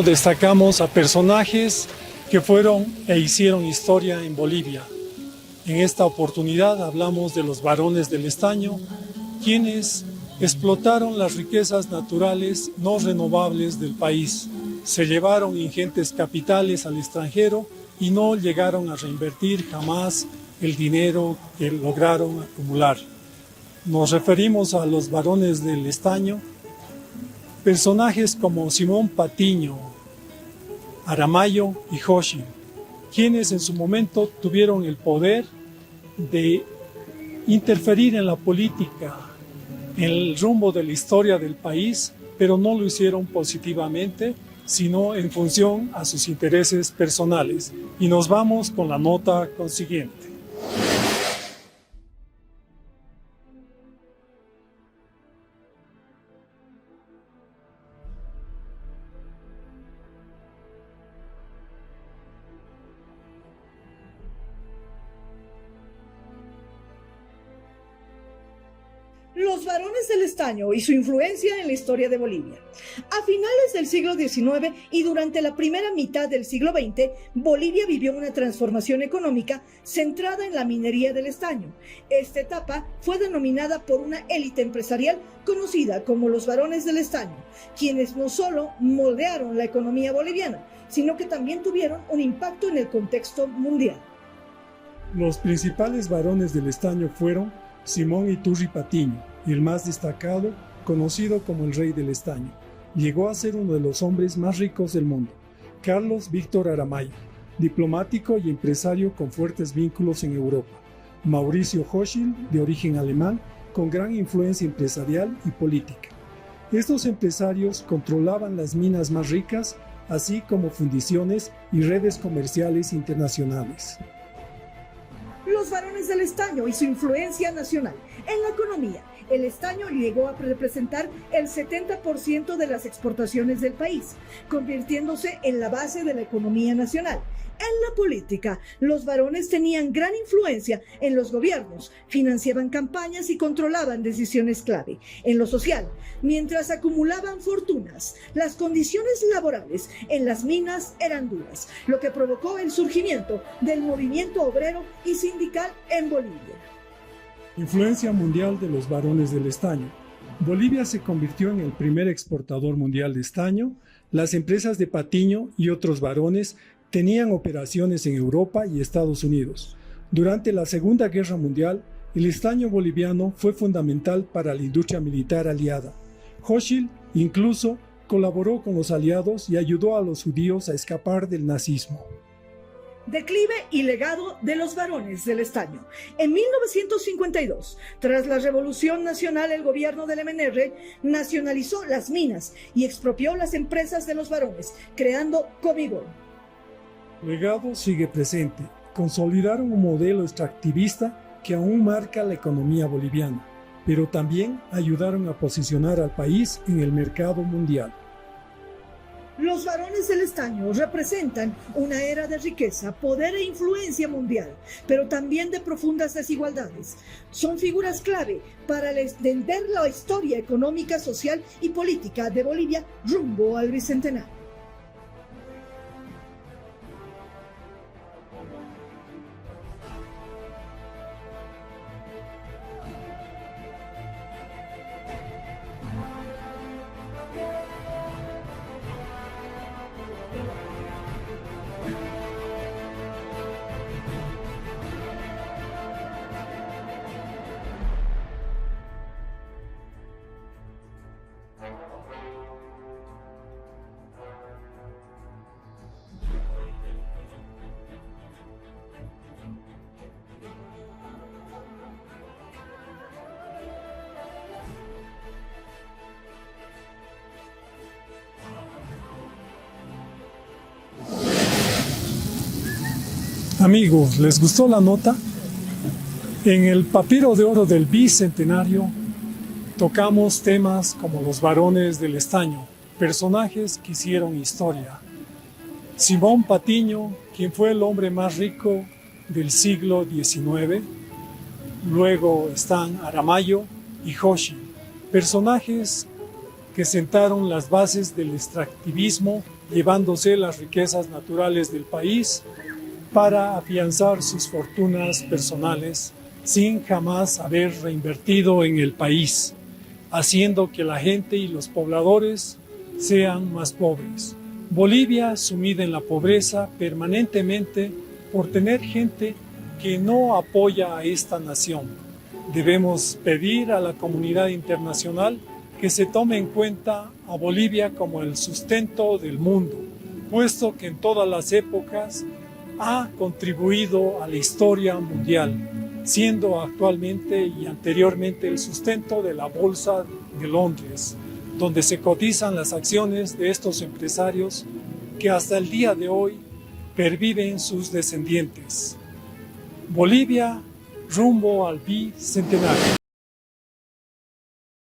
Destacamos a personajes que fueron e hicieron historia en Bolivia. En esta oportunidad hablamos de los varones del estaño, quienes explotaron las riquezas naturales no renovables del país, se llevaron ingentes capitales al extranjero y no llegaron a reinvertir jamás el dinero que lograron acumular. Nos referimos a los varones del estaño, personajes como Simón Patiño, Aramayo y Xochitl, quienes en su momento tuvieron el poder de interferir en la política, en el rumbo de la historia del país, pero no lo hicieron positivamente, sino en función a sus intereses personales. Y nos vamos con la nota consiguiente. Los varones del estaño y su influencia en la historia de Bolivia. A finales del siglo XIX y durante la primera mitad del siglo XX, Bolivia vivió una transformación económica centrada en la minería del estaño. Esta etapa fue denominada por una élite empresarial conocida como los varones del estaño, quienes no solo moldearon la economía boliviana, sino que también tuvieron un impacto en el contexto mundial. Los principales varones del estaño fueron Simón Iturri Patiño, y el más destacado, conocido como el Rey del Estaño. Llegó a ser uno de los hombres más ricos del mundo. Carlos Víctor Aramayo, diplomático y empresario con fuertes vínculos en Europa. Mauricio Xochitl, de origen alemán, con gran influencia empresarial y política. Estos empresarios controlaban las minas más ricas, así como fundiciones y redes comerciales internacionales. Los varones del estaño y su influencia nacional. En la economía, el estaño llegó a representar el 70% de las exportaciones del país, convirtiéndose en la base de la economía nacional. En la política, los varones tenían gran influencia en los gobiernos, financiaban campañas y controlaban decisiones clave. En lo social, mientras acumulaban fortunas, las condiciones laborales en las minas eran duras, lo que provocó el surgimiento del movimiento obrero y sindical en Bolivia. Influencia mundial de los varones del estaño. Bolivia se convirtió en el primer exportador mundial de estaño. Las empresas de Patiño y otros varones tenían operaciones en Europa y Estados Unidos. Durante la Segunda Guerra Mundial, el estaño boliviano fue fundamental para la industria militar aliada. Xochitl incluso colaboró con los aliados y ayudó a los judíos a escapar del nazismo. Declive y legado de los varones del estaño. En 1952, tras la Revolución Nacional, el gobierno del MNR nacionalizó las minas y expropió las empresas de los varones, creando Comibol. Legado sigue presente. Consolidaron un modelo extractivista que aún marca la economía boliviana, pero también ayudaron a posicionar al país en el mercado mundial. Los varones del estaño representan una era de riqueza, poder e influencia mundial, pero también de profundas desigualdades. Son figuras clave para entender la historia económica, social y política de Bolivia rumbo al bicentenario. Amigos, ¿les gustó la nota? En el papiro de oro del bicentenario tocamos temas como los varones del estaño, personajes que hicieron historia. Simón Patiño, quien fue el hombre más rico del siglo XIX. Luego están Aramayo y Xochitl, personajes que sentaron las bases del extractivismo llevándose las riquezas naturales del país para afianzar sus fortunas personales sin jamás haber reinvertido en el país, haciendo que la gente y los pobladores sean más pobres. Bolivia, sumida en la pobreza permanentemente por tener gente que no apoya a esta nación. Debemos pedir a la comunidad internacional que se tome en cuenta a Bolivia como el sustento del mundo, puesto que en todas las épocas ha contribuido a la historia mundial, siendo actualmente y anteriormente el sustento de la Bolsa de Londres, donde se cotizan las acciones de estos empresarios que hasta el día de hoy perviven sus descendientes. Bolivia rumbo al bicentenario.